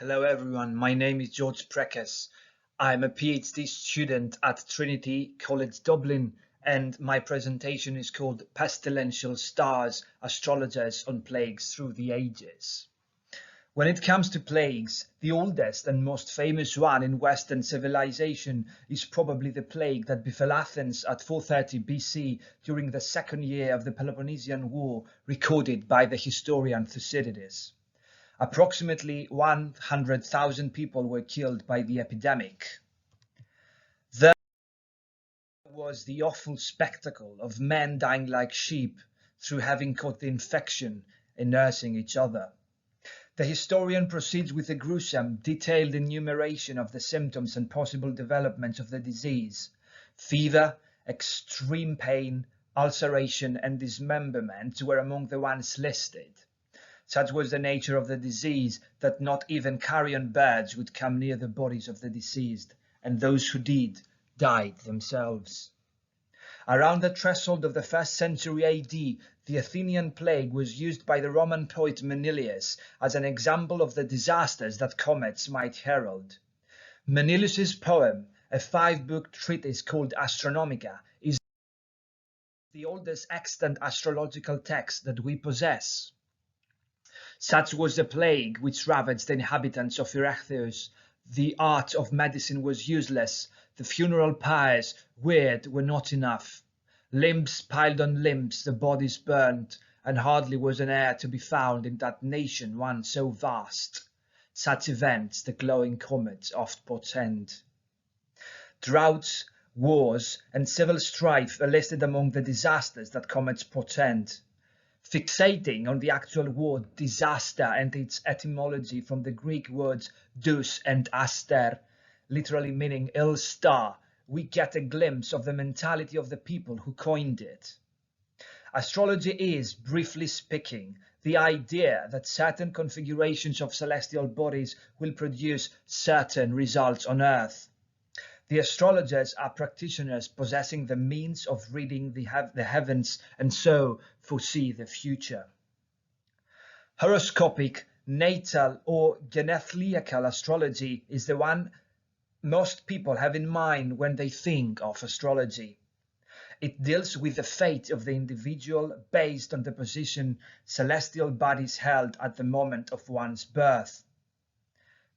Hello everyone, my name is George Prekas. I'm a PhD student at Trinity College Dublin and my presentation is called Pestilential Stars, Astrologers on Plagues Through the Ages. When it comes to plagues, the oldest and most famous one in Western civilization is probably the plague that befell Athens at 430 BC during the second year of the Peloponnesian War, recorded by the historian Thucydides. Approximately 100,000 people were killed by the epidemic. There was the awful spectacle of men dying like sheep through having caught the infection and nursing each other. The historian proceeds with a gruesome, detailed enumeration of the symptoms and possible developments of the disease. Fever, extreme pain, ulceration, and dismemberment were among the ones listed. Such was the nature of the disease that not even carrion birds would come near the bodies of the deceased, and those who did died themselves. Around the threshold of the 1st century AD, the Athenian Plague was used by the Roman poet Manilius as an example of the disasters that comets might herald. Manilius's poem, a 5-book treatise called Astronomica, is the oldest extant astrological text that we possess. Such was the plague which ravaged the inhabitants of Erectheus. The art of medicine was useless. The funeral pyres, weird, were not enough. Limbs piled on limbs, the bodies burnt, and hardly was an heir to be found in that nation once so vast. Such events the glowing comets oft portend. Droughts, wars, and civil strife are listed among the disasters that comets portend. Fixating on the actual word disaster and its etymology from the Greek words dous and aster, literally meaning ill star, we get a glimpse of the mentality of the people who coined it. Astrology is, briefly speaking, the idea that certain configurations of celestial bodies will produce certain results on Earth. The astrologers are practitioners possessing the means of reading the heavens and so foresee the future. Horoscopic, natal, or genethliacal astrology is the one most people have in mind when they think of astrology. It deals with the fate of the individual based on the position celestial bodies held at the moment of one's birth.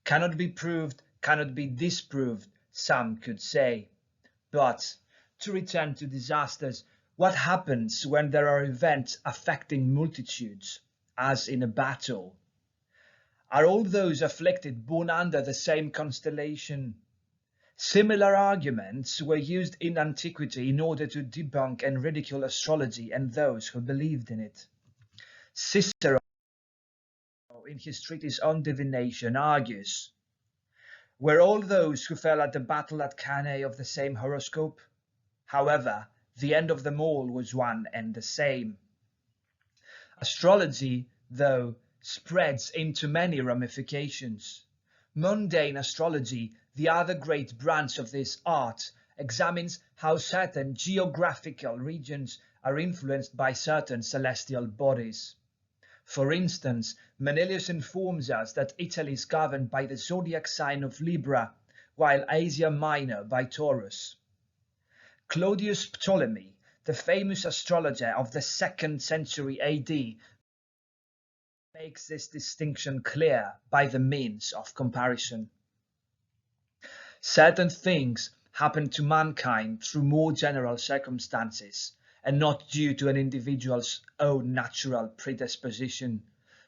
Cannot be proved, cannot be disproved, some could say. But to return to disasters, what happens when there are events affecting multitudes, as in a battle? Are all those afflicted born under the same constellation? Similar arguments were used in antiquity in order to debunk and ridicule astrology and those who believed in it. Cicero, in his treatise on divination, argues, were all those who fell at the battle at Cannae of the same horoscope? However, the end of them all was one and the same. Astrology, though, spreads into many ramifications. Mundane astrology, the other great branch of this art, examines how certain geographical regions are influenced by certain celestial bodies. For instance, Manilius informs us that Italy is governed by the zodiac sign of Libra, while Asia Minor by Taurus. Claudius Ptolemy, the famous astrologer of the 2nd century AD, makes this distinction clear by the means of comparison. Certain things happen to mankind through more general circumstances, and not due to an individual's own natural predisposition.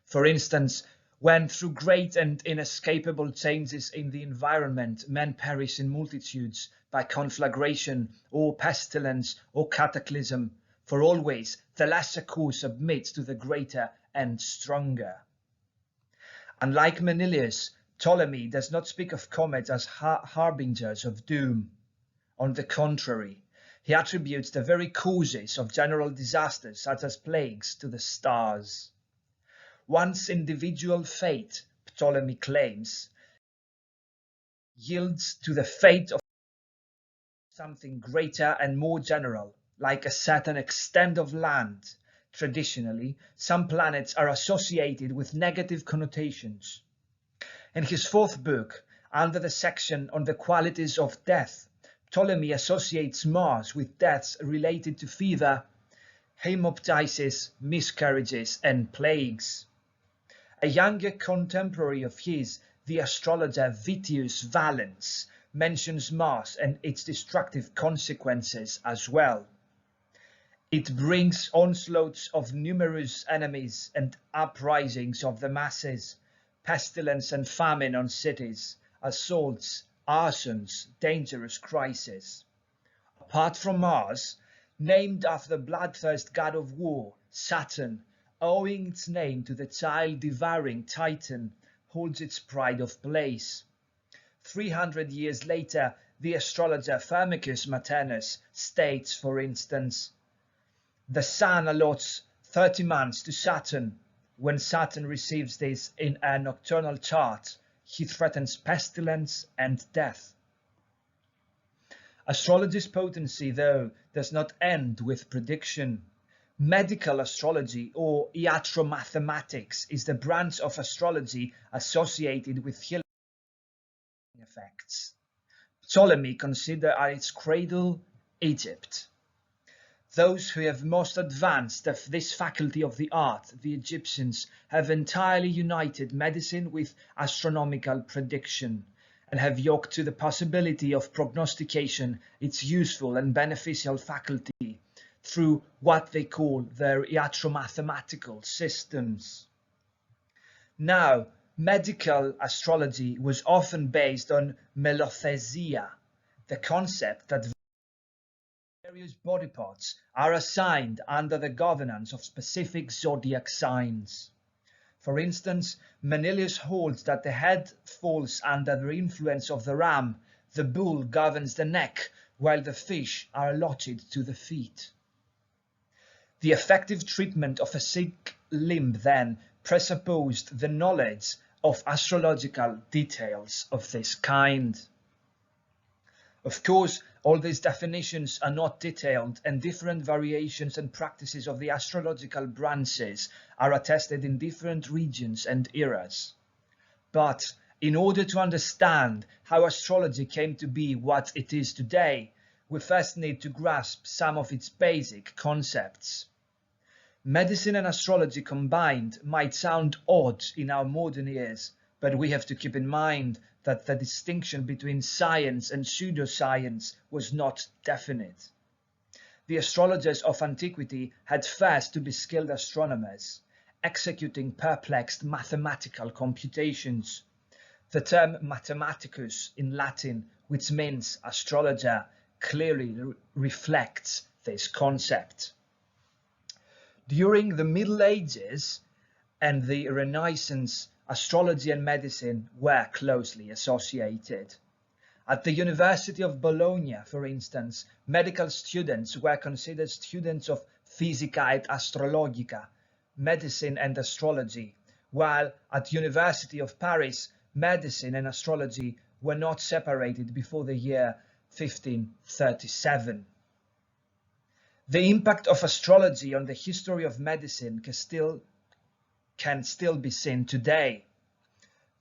For instance, when through great and inescapable changes in the environment men perish in multitudes by conflagration or pestilence or cataclysm, for always the lesser cause submits to the greater and stronger. Unlike Manilius, Ptolemy does not speak of comets as harbingers of doom. On the contrary, he attributes the very causes of general disasters, such as plagues, to the stars. One's individual fate, Ptolemy claims, yields to the fate of something greater and more general, like a certain extent of land. Traditionally, some planets are associated with negative connotations. In his fourth book, under the section on the qualities of death, Ptolemy associates Mars with deaths related to fever, hemoptysis, miscarriages, and plagues. A younger contemporary of his, the astrologer Vitius Valens, mentions Mars and its destructive consequences as well. It brings onslaughts of numerous enemies and uprisings of the masses, pestilence and famine on cities, assaults, arsons, dangerous crises. Apart from Mars, named after the bloodthirst god of war, Saturn, owing its name to the child-devouring Titan, holds its pride of place. 300 years later, the astrologer Firmicus Maternus states, for instance, the sun allots 30 months to Saturn. When Saturn receives this in a nocturnal chart, he threatens pestilence and death. Astrology's potency, though, does not end with prediction. Medical astrology, or iatromathematics, is the branch of astrology associated with healing effects. Ptolemy considered at its cradle Egypt. Those who have most advanced of this faculty of the art, the Egyptians, have entirely united medicine with astronomical prediction, and have yoked to the possibility of prognostication its useful and beneficial faculty through what they call their iatromathematical systems. Now, medical astrology was often based on melothesia, the concept that various body parts are assigned under the governance of specific zodiac signs. For instance, Manilius holds that the head falls under the influence of the ram, the bull governs the neck, while the fish are allotted to the feet. The effective treatment of a sick limb then presupposed the knowledge of astrological details of this kind. Of course, all these definitions are not detailed, and different variations and practices of the astrological branches are attested in different regions and eras. But in order to understand how astrology came to be what it is today, we first need to grasp some of its basic concepts. Medicine and astrology combined might sound odd in our modern ears, but we have to keep in mind that the distinction between science and pseudoscience was not definite. The astrologers of antiquity had first to be skilled astronomers, executing perplexed mathematical computations. The term mathematicus in Latin, which means astrologer, clearly reflects this concept. During the Middle Ages and the Renaissance, astrology and medicine were closely associated. At the University of Bologna, for instance, medical students were considered students of Physica et Astrologica, medicine and astrology, while at University of Paris, medicine and astrology were not separated before the year 1537. The impact of astrology on the history of medicine can still be seen today.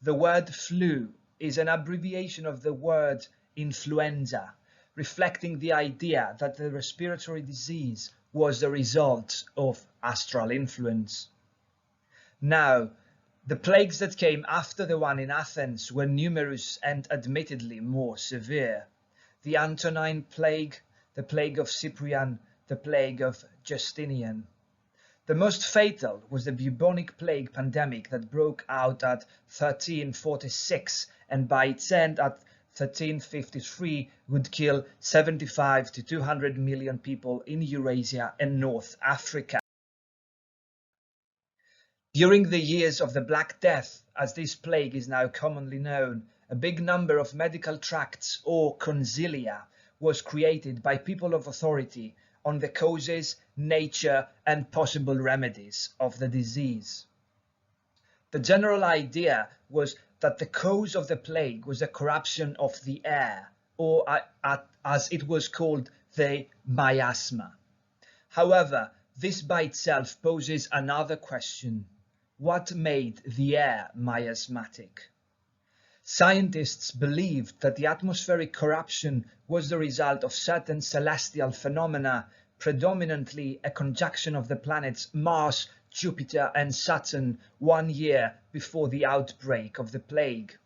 The word flu is an abbreviation of the word influenza, reflecting the idea that the respiratory disease was the result of astral influence. Now, the plagues that came after the one in Athens were numerous and admittedly more severe. The Antonine Plague, the Plague of Cyprian, the Plague of Justinian. The most fatal was the bubonic plague pandemic that broke out at 1346 and by its end at 1353 would kill 75 to 200 million people in Eurasia and North Africa. During the years of the Black Death, as this plague is now commonly known, a big number of medical tracts or consilia was created by people of authority on the causes, nature, and possible remedies of the disease. The general idea was that the cause of the plague was a corruption of the air, or as it was called, the miasma. However, this by itself poses another question. What made the air miasmatic? Scientists believed that the atmospheric corruption was the result of certain celestial phenomena, predominantly a conjunction of the planets Mars, Jupiter and Saturn 1 year before the outbreak of the plague.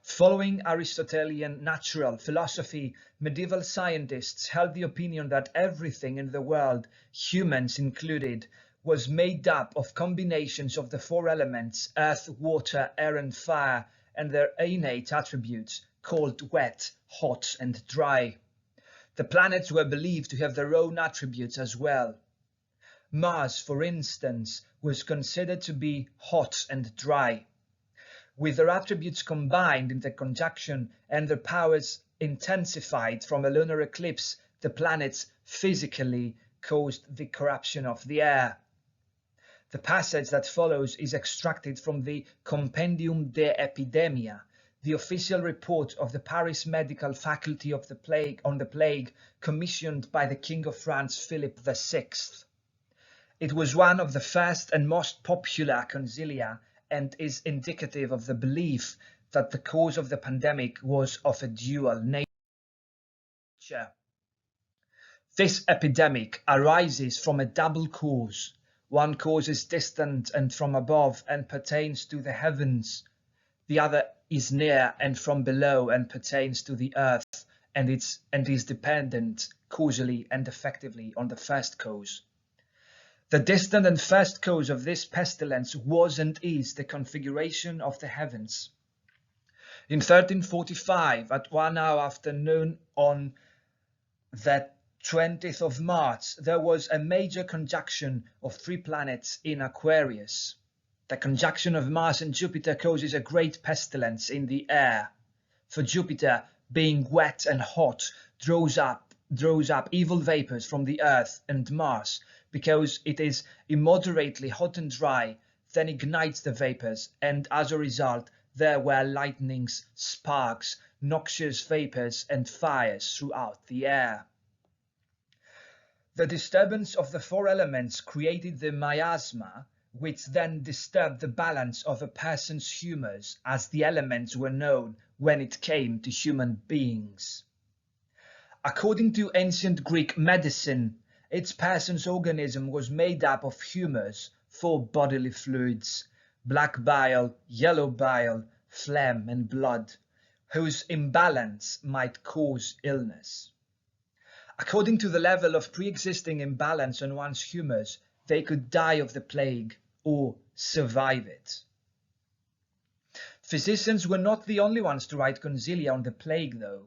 Following Aristotelian natural philosophy, medieval scientists held the opinion that everything in the world, humans included, was made up of combinations of the four elements, earth, water, air and fire, and their innate attributes, called wet, hot and dry. The planets were believed to have their own attributes as well. Mars, for instance, was considered to be hot and dry. With their attributes combined in the conjunction and their powers intensified from a lunar eclipse, the planets physically caused the corruption of the air. The passage that follows is extracted from the Compendium de Epidemia, the official report of the Paris Medical Faculty of the Plague on the plague, commissioned by the King of France Philip VI. It was one of the first and most popular concilia, and is indicative of the belief that the cause of the pandemic was of a dual nature. This epidemic arises from a double cause. One cause is distant and from above and pertains to the heavens. The other is near and from below and pertains to the earth, and is dependent causally and effectively on the first cause. The distant and first cause of this pestilence was and is the configuration of the heavens. In 1345, at 1 hour after noon on the 20th of March, there was a major conjunction of 3 planets in Aquarius. The conjunction of Mars and Jupiter causes a great pestilence in the air. For Jupiter, being wet and hot, draws up evil vapors from the earth, and Mars, because it is immoderately hot and dry, then ignites the vapors, and as a result there were lightnings, sparks, noxious vapors and fires throughout the air. The disturbance of the 4 elements created the miasma, which then disturbed the balance of a person's humours, as the elements were known when it came to human beings. According to ancient Greek medicine, its person's organism was made up of humours, 4 bodily fluids, black bile, yellow bile, phlegm and blood, whose imbalance might cause illness. According to the level of pre-existing imbalance on one's humours, they could die of the plague or survive it. Physicians were not the only ones to write consilia on the plague, though.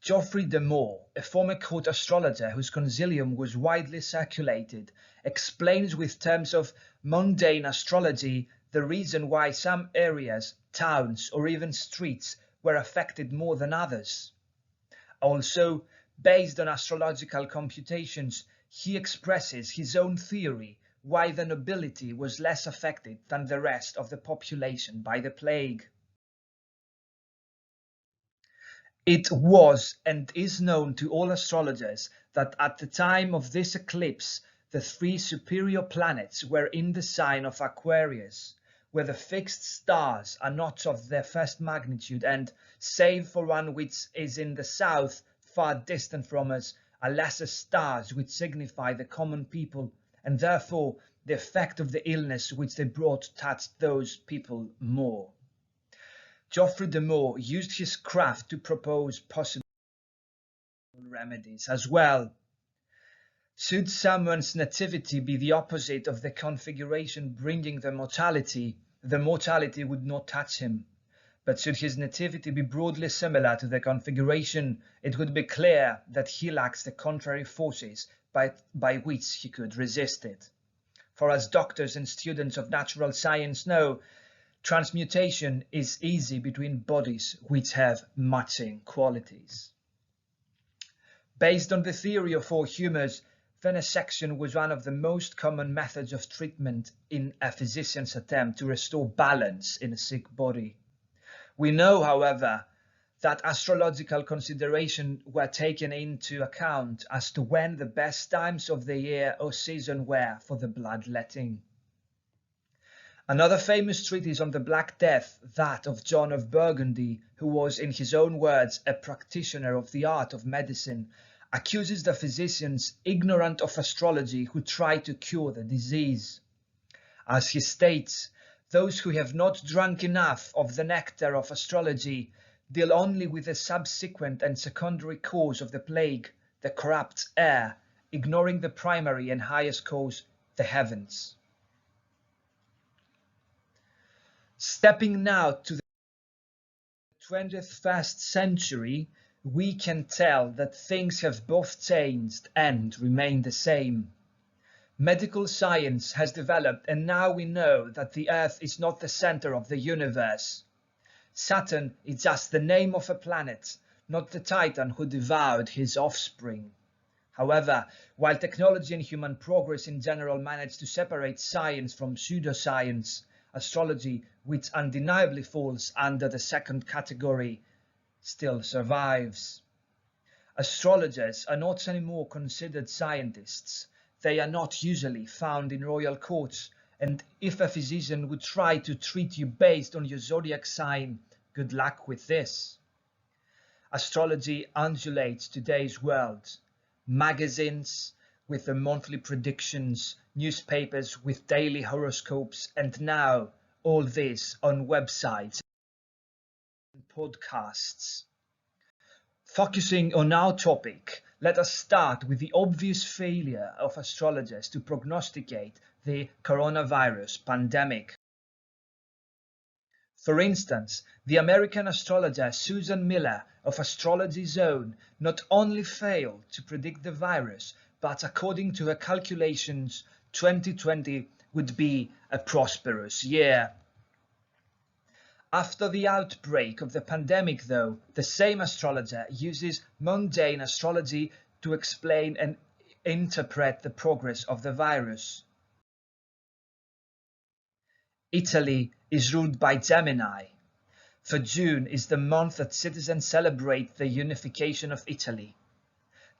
Geoffrey de Moore, a former court astrologer whose consilium was widely circulated, explains with terms of mundane astrology the reason why some areas, towns or even streets were affected more than others. Also, based on astrological computations, he expresses his own theory why the nobility was less affected than the rest of the population by the plague. It was and is known to all astrologers that at the time of this eclipse, the 3 superior planets were in the sign of Aquarius, where the fixed stars are not of their first magnitude and, save for one which is in the south, far distant from us, are lesser stars which signify the common people, and therefore the effect of the illness which they brought touched those people more. Geoffrey de Moore used his craft to propose possible remedies as well. Should someone's nativity be the opposite of the configuration bringing the mortality would not touch him. But should his nativity be broadly similar to the configuration, it would be clear that he lacks the contrary forces by which he could resist it. For as doctors and students of natural science know, transmutation is easy between bodies which have matching qualities. Based on the theory of 4 humours, venesection was one of the most common methods of treatment in a physician's attempt to restore balance in a sick body. We know, however, that astrological considerations were taken into account as to when the best times of the year or season were for the bloodletting. Another famous treatise on the Black Death, that of John of Burgundy, who was, in his own words, a practitioner of the art of medicine, accuses the physicians ignorant of astrology who try to cure the disease. As he states, those who have not drunk enough of the nectar of astrology deal only with the subsequent and secondary cause of the plague, the corrupt air, ignoring the primary and highest cause, the heavens. Stepping now to the 21st century, we can tell that things have both changed and remain the same. Medical science has developed, and now we know that the Earth is not the center of the universe. Saturn is just the name of a planet, not the Titan who devoured his offspring. However, while technology and human progress in general managed to separate science from pseudoscience, astrology, which undeniably falls under the second category, still survives. Astrologers are not anymore considered scientists. They are not usually found in royal courts, and if a physician would try to treat you based on your zodiac sign, good luck with this. Astrology undulates today's world. Magazines with their monthly predictions, newspapers with daily horoscopes, and now all this on websites and podcasts. Focusing on our topic, let us start with the obvious failure of astrologers to prognosticate the coronavirus pandemic. For instance, the American astrologer Susan Miller of Astrology Zone not only failed to predict the virus, but according to her calculations, 2020 would be a prosperous year. After the outbreak of the pandemic, though, the same astrologer uses mundane astrology to explain and interpret the progress of the virus. Italy is ruled by Gemini. For June is the month that citizens celebrate the unification of Italy.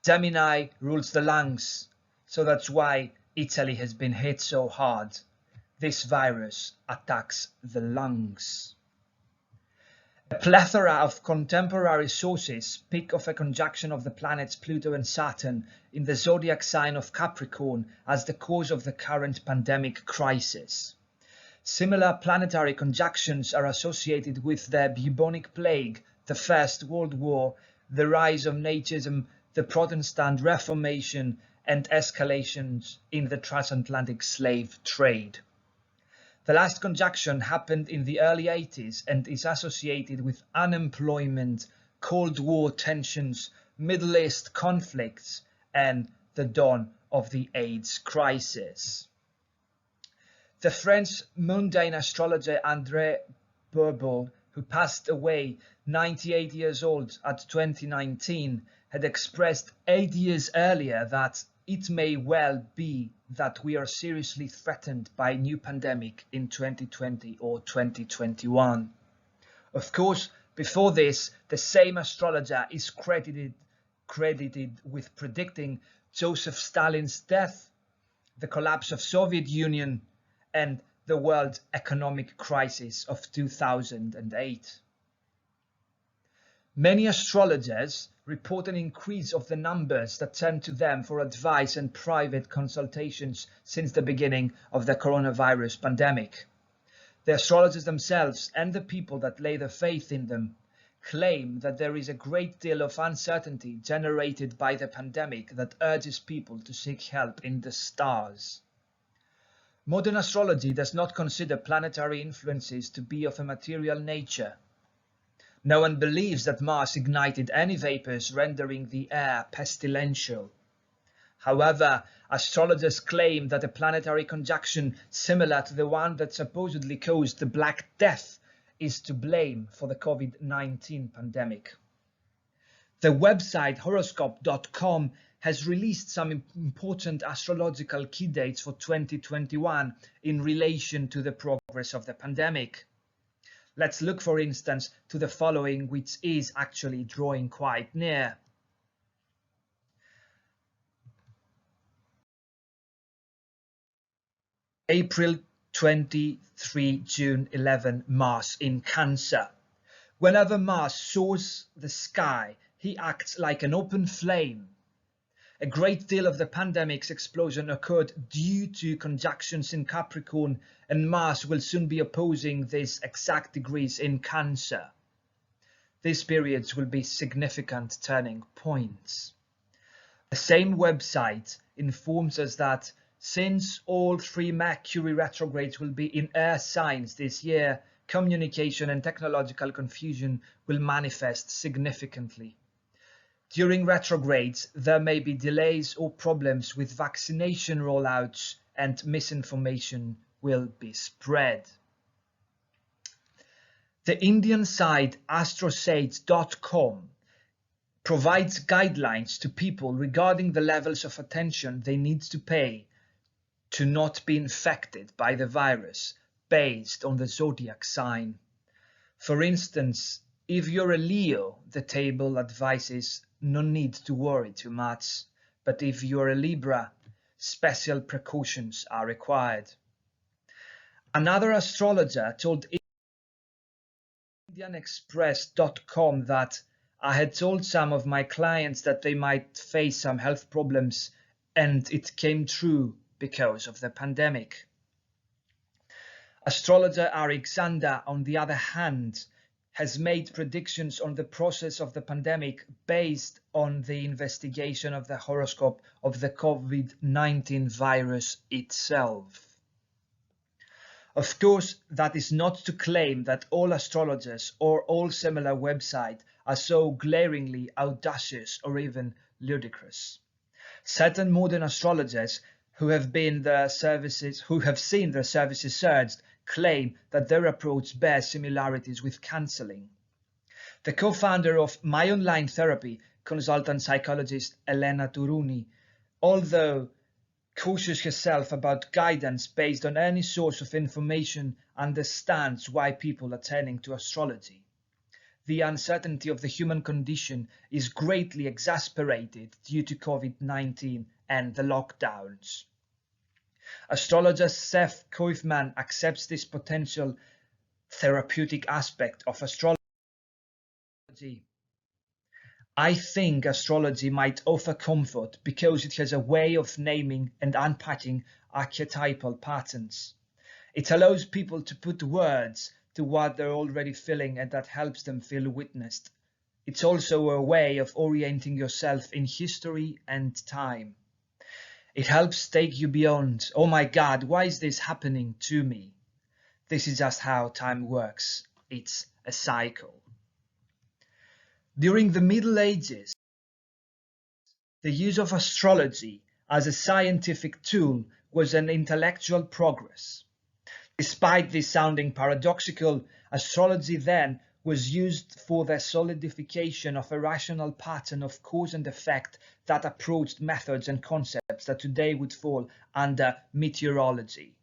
Gemini rules the lungs, so that's why Italy has been hit so hard. This virus attacks the lungs. A plethora of contemporary sources speak of a conjunction of the planets Pluto and Saturn in the zodiac sign of Capricorn as the cause of the current pandemic crisis. Similar planetary conjunctions are associated with the bubonic plague, the First World War, the rise of Nazism, the Protestant Reformation, and escalations in the transatlantic slave trade. The last conjunction happened in the early 80s and is associated with unemployment, Cold War tensions, Middle East conflicts, and the dawn of the AIDS crisis. The French mundane astrologer André Bourboul, who passed away 98 years old at 2019, had expressed 8 years earlier that it may well be that we are seriously threatened by a new pandemic in 2020 or 2021. Of course, before this, the same astrologer is credited with predicting Joseph Stalin's death, the collapse of Soviet Union, and the world economic crisis of 2008. Many astrologers report an increase of the numbers that turn to them for advice and private consultations since the beginning of the coronavirus pandemic. The astrologers themselves and the people that lay their faith in them claim that there is a great deal of uncertainty generated by the pandemic that urges people to seek help in the stars. Modern astrology does not consider planetary influences to be of a material nature. No one believes that Mars ignited any vapors, rendering the air pestilential. However, astrologers claim that a planetary conjunction similar to the one that supposedly caused the Black Death is to blame for the COVID-19 pandemic. The website horoscope.com has released some important astrological key dates for 2021 in relation to the progress of the pandemic. Let's look, for instance, to the following, which is actually drawing quite near. April 23 June 11 Mars in Cancer. Whenever Mars soars the sky, he acts like an open flame. A great deal of the pandemic's explosion occurred due to conjunctions in Capricorn, and Mars will soon be opposing these exact degrees in Cancer. These periods will be significant turning points. The same website informs us that since all 3 Mercury retrogrades will be in air signs this year, communication and technological confusion will manifest significantly. During retrogrades, there may be delays or problems with vaccination rollouts, and misinformation will be spread. The Indian site astrosage.com provides guidelines to people regarding the levels of attention they need to pay to not be infected by the virus based on the zodiac sign. For instance, if you're a Leo, the table advises no need to worry too much, but if you're a Libra, special precautions are required. Another astrologer told IndianExpress.com that I had told some of my clients that they might face some health problems, and it came true because of the pandemic. Astrologer Alexander, on the other hand, has made predictions on the process of the pandemic based on the investigation of the horoscope of the COVID-19 virus itself. Of course, that is not to claim that all astrologers or all similar websites are so glaringly audacious or even ludicrous. Certain modern astrologers who have seen their services surged claim that their approach bears similarities with counseling. The co-founder of My Online Therapy, consultant psychologist Elena Turuni, although cautious herself about guidance based on any source of information, understands why people are turning to astrology. The uncertainty of the human condition is greatly exasperated due to COVID-19 and the lockdowns. Astrologer Seth Koifman accepts this potential therapeutic aspect of astrology. I think astrology might offer comfort because it has a way of naming and unpacking archetypal patterns. It allows people to put words to what they're already feeling, and that helps them feel witnessed. It's also a way of orienting yourself in history and time. It helps take you beyond, oh my God, why is this happening to me? This is just how time works. It's a cycle. During the Middle Ages, the use of astrology as a scientific tool was an intellectual progress. Despite this sounding paradoxical, astrology then was used for the solidification of a rational pattern of cause and effect that approached methods and concepts that today would fall under meteorology.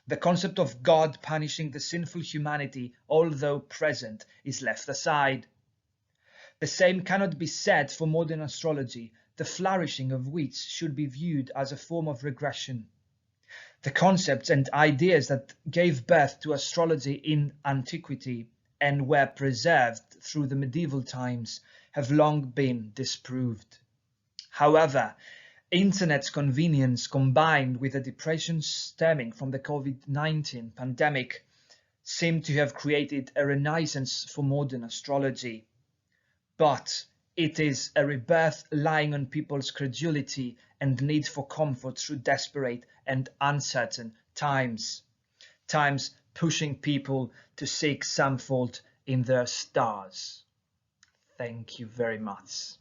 The concept of God punishing the sinful humanity, although present, is left aside. The same cannot be said for modern astrology, the flourishing of which should be viewed as a form of regression. The concepts and ideas that gave birth to astrology in antiquity and were preserved through the medieval times have long been disproved. However, Internet's convenience combined with the depression stemming from the COVID-19 pandemic seem to have created a renaissance for modern astrology. But it is a rebirth lying on people's credulity and need for comfort through desperate and uncertain times. Times pushing people to seek some fault in their stars. Thank you very much.